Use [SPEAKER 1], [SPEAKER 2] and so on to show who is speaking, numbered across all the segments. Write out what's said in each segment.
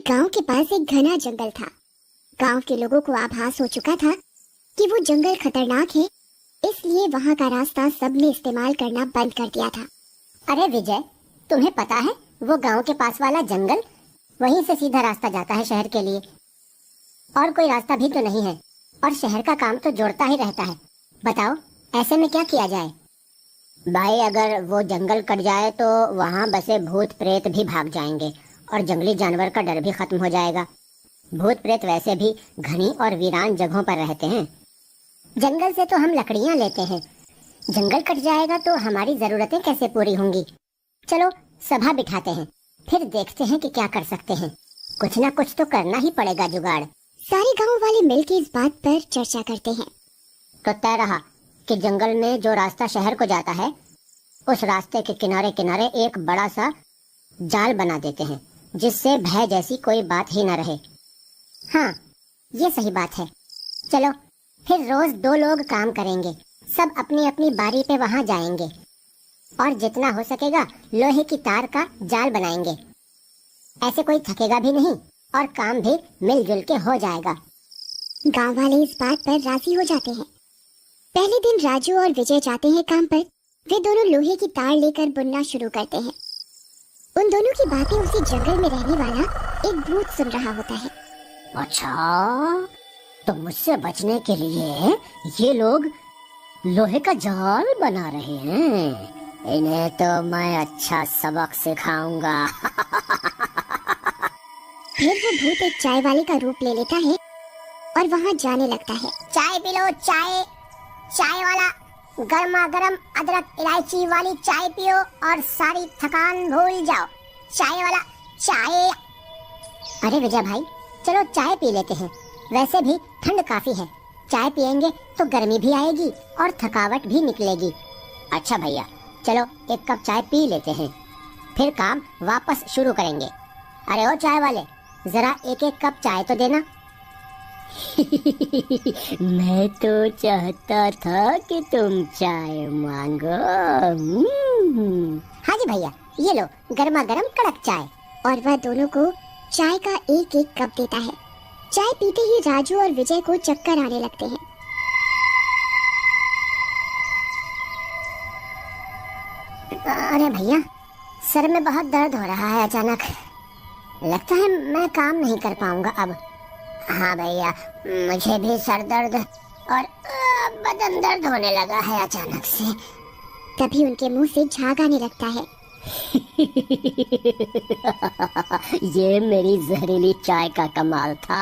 [SPEAKER 1] गांव के पास एक घना जंगल था। गांव के लोगों को आभास हो चुका था कि वो जंगल खतरनाक है, इसलिए वहां का रास्ता सबने इस्तेमाल करना बंद कर दिया था।
[SPEAKER 2] अरे विजय, तुम्हें पता है वो गांव के पास वाला जंगल, वहीं से सीधा रास्ता जाता है शहर के लिए। और कोई रास्ता भी तो नहीं है, और शहर का काम तो जोड़ता ही रहता है। बताओ ऐसे में क्या किया जाए? भाई, अगर वो जंगल कट जाए तो वहाँ बसे भूत प्रेत भी भाग जाएंगे और जंगली जानवर का डर भी खत्म हो जाएगा। भूत प्रेत वैसे भी घनी और वीरान जगहों पर रहते हैं। जंगल से तो हम लकड़ियाँ लेते हैं, जंगल कट जाएगा तो हमारी जरूरतें कैसे पूरी होंगी? चलो सभा बिठाते हैं, फिर देखते हैं कि क्या कर सकते हैं। कुछ ना कुछ तो करना ही पड़ेगा जुगाड़।
[SPEAKER 1] सारे गांव वाले मिलकर इस बात पर चर्चा करते हैं।
[SPEAKER 2] तो तय रहा कि जंगल में जो रास्ता शहर को जाता है, उस रास्ते के किनारे किनारे एक बड़ा सा जाल बना देते हैं, जिससे भय जैसी कोई बात ही न रहे। हाँ, ये सही बात है। चलो फिर रोज 2 लोग काम करेंगे, सब अपनी अपनी बारी पे वहां जाएंगे और जितना हो सकेगा लोहे की तार का जाल बनाएंगे। ऐसे कोई थकेगा भी नहीं और काम भी मिलजुल के हो जाएगा।
[SPEAKER 1] गांव वाले इस बात पर राजी हो जाते हैं। पहले दिन राजू और विजय जाते हैं काम पर। वे दोनों लोहे की तार लेकर बुनना शुरू करते हैं। उन दोनों की बातें उसी जंगल में रहने वाला एक भूत सुन रहा होता है।
[SPEAKER 2] अच्छा, तो मुझसे बचने के लिए ये लोग लोहे का जाल बना रहे हैं। इन्हें तो मैं अच्छा सबक सिखाऊंगा।
[SPEAKER 1] फिर वो भूत एक चाय वाले का रूप ले लेता है और वहाँ जाने लगता है।
[SPEAKER 2] चाय पी लो, चाय। चाय वाला गर्मा गर्म अदरक इलायची वाली चाय पियो और सारी थकान भूल जाओ। चाय वाला चाय। अरे विजय भाई, चलो चाय पी लेते हैं। वैसे भी ठंड काफी है, चाय पियेंगे तो गर्मी भी आएगी और थकावट भी निकलेगी। अच्छा भैया, चलो एक कप चाय पी लेते हैं, फिर काम वापस शुरू करेंगे। अरे ओ चाय वाले, जरा एक एक कप चाय तो देना। मैं तो चाहता था कि तुम चाय मांगो। हाँ जी भैया, ये लो गर्मा गर्म कड़क चाय।
[SPEAKER 1] और वह दोनों को चाय का एक एक कप देता है। चाय पीते ही राजू और विजय को चक्कर आने लगते हैं।
[SPEAKER 2] अरे भैया, सर में बहुत दर्द हो रहा है अचानक। लगता है मैं काम नहीं कर पाऊंगा अब। हाँ भैया, मुझे भी सर दर्द और बदन दर्द होने लगा है अचानक से।
[SPEAKER 1] तभी उनके मुंह से झाग आने लगता है।
[SPEAKER 2] ये मेरी जहरीली चाय का कमाल था।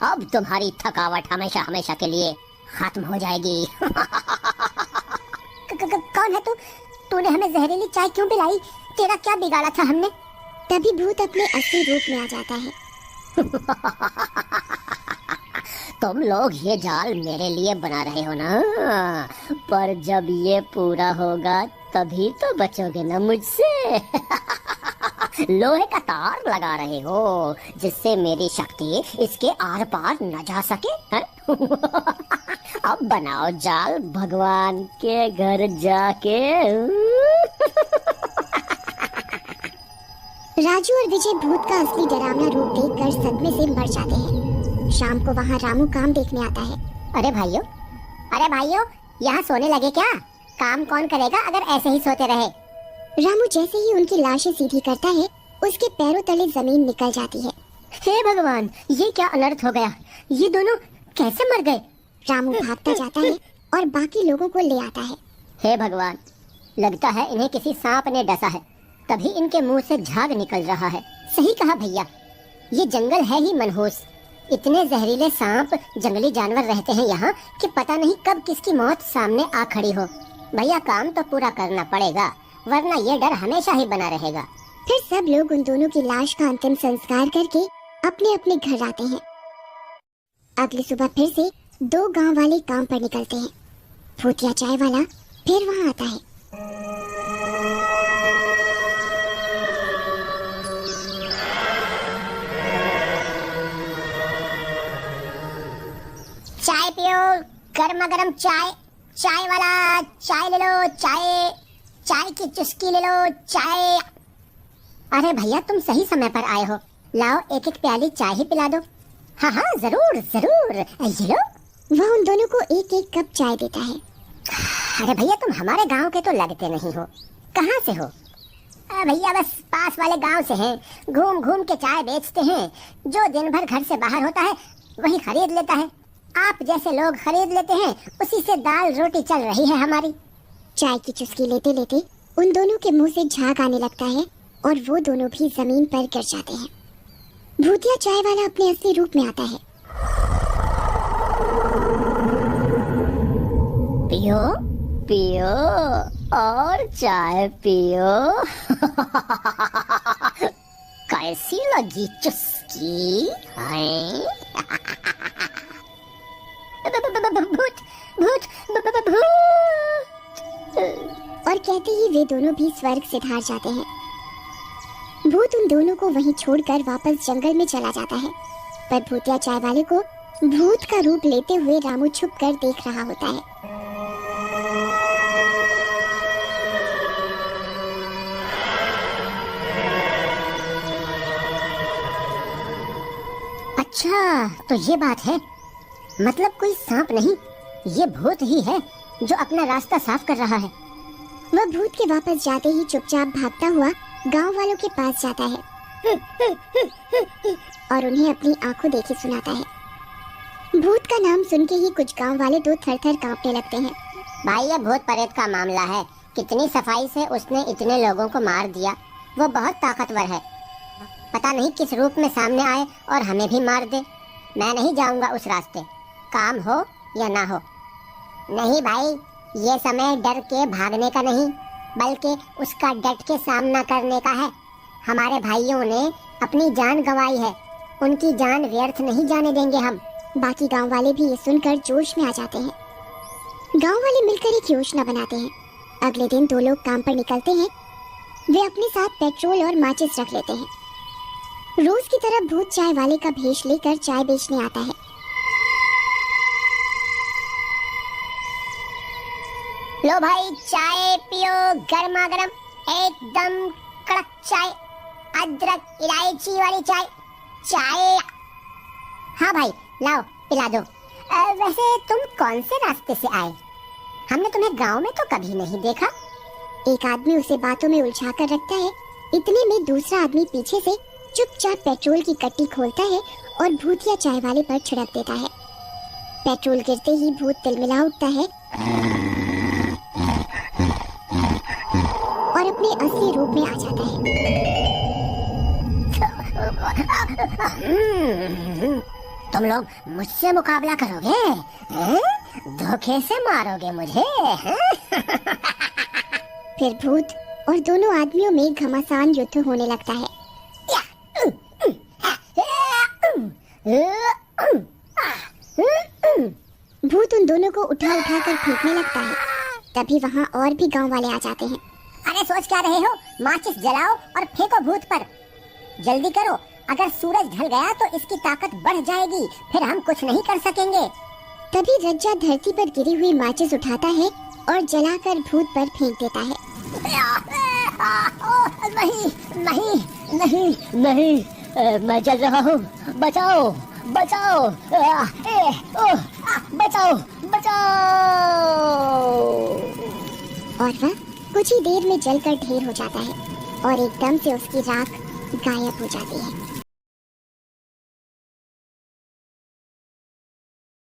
[SPEAKER 2] अब तुम्हारी थकावट हमेशा हमेशा के लिए खत्म हो जाएगी। कौन है तू? तूने हमें जहरीली चाय क्यों पिलाई? तेरा क्या बिगाड़ा था हमने?
[SPEAKER 1] तभी भूत अपने असली रूप में आ जाता है।
[SPEAKER 2] तुम लोग ये जाल मेरे लिए बना रहे हो ना, पर जब ये पूरा होगा तभी तो बचोगे ना मुझसे। लोहे का तार लगा रहे हो जिससे मेरी शक्ति इसके आर पार न जा सके है? अब बनाओ जाल भगवान के घर जाके।
[SPEAKER 1] राजू और विजय भूत का असली डरावना रूप देखकर सदमे से मर जाते हैं। शाम को वहाँ रामू काम देखने आता है।
[SPEAKER 2] अरे भाइयों, यहाँ सोने लगे क्या? काम कौन करेगा अगर ऐसे ही सोते रहे?
[SPEAKER 1] रामू जैसे ही उनकी लाशें सीधी करता है, उसके पैरों तले जमीन निकल जाती है।
[SPEAKER 2] हे भगवान, ये क्या अनर्थ हो गया? ये दोनों कैसे मर गए?
[SPEAKER 1] रामू भागता जाता है और बाकी लोगों को ले आता है।
[SPEAKER 2] हे भगवान, लगता है इन्हें किसी सांप ने डसा है, तभी इनके मुंह से झाग निकल रहा है। सही कहा भैया, ये जंगल है ही मनहूस। इतने जहरीले सांप, जंगली जानवर रहते हैं यहाँ कि पता नहीं कब किसकी मौत सामने आ खड़ी हो। भैया, काम तो पूरा करना पड़ेगा, वरना ये डर हमेशा ही बना रहेगा।
[SPEAKER 1] फिर सब लोग उन दोनों की लाश का अंतिम संस्कार करके अपने अपने घर आते हैं। अगली सुबह फिर से 2 गांव वाले काम पर निकलते हैं। भूतिया चाय वाला फिर वहाँ आता है।
[SPEAKER 2] चाय पियो, गर्मा गर्म चाय। चाय वाला चाय ले लो, चाय। चाय की चुस्की ले लो, चाय। अरे भैया, तुम सही समय पर आए हो। लाओ एक एक प्याली चाय ही पिला दो। हाँ हाँ जरूर जरूर, ये लो।
[SPEAKER 1] वह उन दोनों को एक एक कप चाय देता है।
[SPEAKER 2] अरे भैया तुम हमारे गांव के तो लगते नहीं हो, कहाँ से हो? भैया बस पास वाले गांव से हैं, घूम घूम के चाय बेचते हैं। जो दिन भर घर से बाहर होता है वही खरीद लेता है। आप जैसे लोग खरीद लेते हैं, उसी से दाल रोटी चल रही है हमारी।
[SPEAKER 1] चाय की चुस्की लेते लेते उन दोनों के मुंह से झाग आने लगता है और वो दोनों भी जमीन पर गिर जाते हैं। भूतिया चाय वाला अपने असली रूप में आता है।
[SPEAKER 2] पियो पियो और चाय पियो। कैसी लगी चुस्की? भूत भूत भूत।
[SPEAKER 1] और कहते ही वे दोनों भी स्वर्ग से धार जाते हैं। भूत उन दोनों को वहीं छोड़कर वापस जंगल में चला जाता है, पर भूतिया चाय वाले को भूत का रूप लेते हुए रामू छुपकर देख रहा होता है।
[SPEAKER 2] अच्छा तो ये बात है, मतलब कोई सांप नहीं, ये भूत ही है जो अपना रास्ता साफ कर रहा है।
[SPEAKER 1] वह भूत के वापस जाते ही चुपचाप भागता हुआ गांव वालों के पास जाता है और उन्हें अपनी आंखों देखी सुनाता है। भूत का नाम सुन के ही कुछ गांव वाले तो थर थर कांपने लगते हैं।
[SPEAKER 2] भाई ये भूत प्रेत का मामला है, कितनी सफाई से उसने इतने लोगों को मार दिया। वो बहुत ताकतवर है, पता नहीं किस रूप में सामने आए और हमें भी मार दे। मैं नहीं जाऊंगा उस रास्ते, काम हो या ना हो। नहीं भाई, ये समय डर के भागने का नहीं, बल्कि उसका डट के सामना करने का है। हमारे भाइयों ने अपनी जान गंवाई है, उनकी जान व्यर्थ नहीं जाने देंगे हम।
[SPEAKER 1] बाकी गांव वाले भी ये सुनकर जोश में आ जाते हैं। गांव वाले मिलकर एक योजना बनाते हैं। अगले दिन दो लोग काम पर निकलते हैं। वे अपने साथ पेट्रोल और माचिस रख लेते हैं। रोज की तरह भूत चाय वाले का भेष लेकर चाय बेचने आता है।
[SPEAKER 2] लो भाई चाय पियो, गर्मा गर्म एकदम कड़क चाय, अदरक इलायची वाली चाय। चाय हाँ भाई लाओ पिला दो। वैसे तुम कौन से रास्ते से आए? हमने तुम्हें गांव में तो कभी नहीं देखा।
[SPEAKER 1] एक आदमी उसे बातों में उलझा कर रखता है। इतने में दूसरा आदमी पीछे से चुपचाप पेट्रोल की कट्टी खोलता है और भूतिया चाय वाले पर छिड़क देता है। पेट्रोल गिरते ही भूत तिलमिला उठता है और अपने असली रूप में आ जाता है।
[SPEAKER 2] तुम लोग मुझसे मुकाबला करोगे? धोखे से मारोगे मुझे?
[SPEAKER 1] फिर भूत और दोनों आदमियों में घमासान युद्ध होने लगता है। भूत उन दोनों को उठा उठा कर फेंकने लगता है। तभी वहाँ और भी गांव वाले आ जाते हैं।
[SPEAKER 2] अरे सोच क्या रहे हो? माचिस जलाओ और फेंको भूत पर। जल्दी करो, अगर सूरज ढल गया तो इसकी ताकत बढ़ जाएगी, फिर हम कुछ नहीं कर सकेंगे।
[SPEAKER 1] तभी रज्जा धरती पर गिरी हुई माचिस उठाता है और जलाकर भूत पर फेंक देता है।
[SPEAKER 2] नहीं नहीं नहीं नहीं, मैं जल रहा हूँ, बचाओ बचाओ, बचाओ बचाओ।
[SPEAKER 1] और वह कुछ ही देर में जलकर ढेर हो जाता है और एकदम से उसकी राख गायब हो जाती है।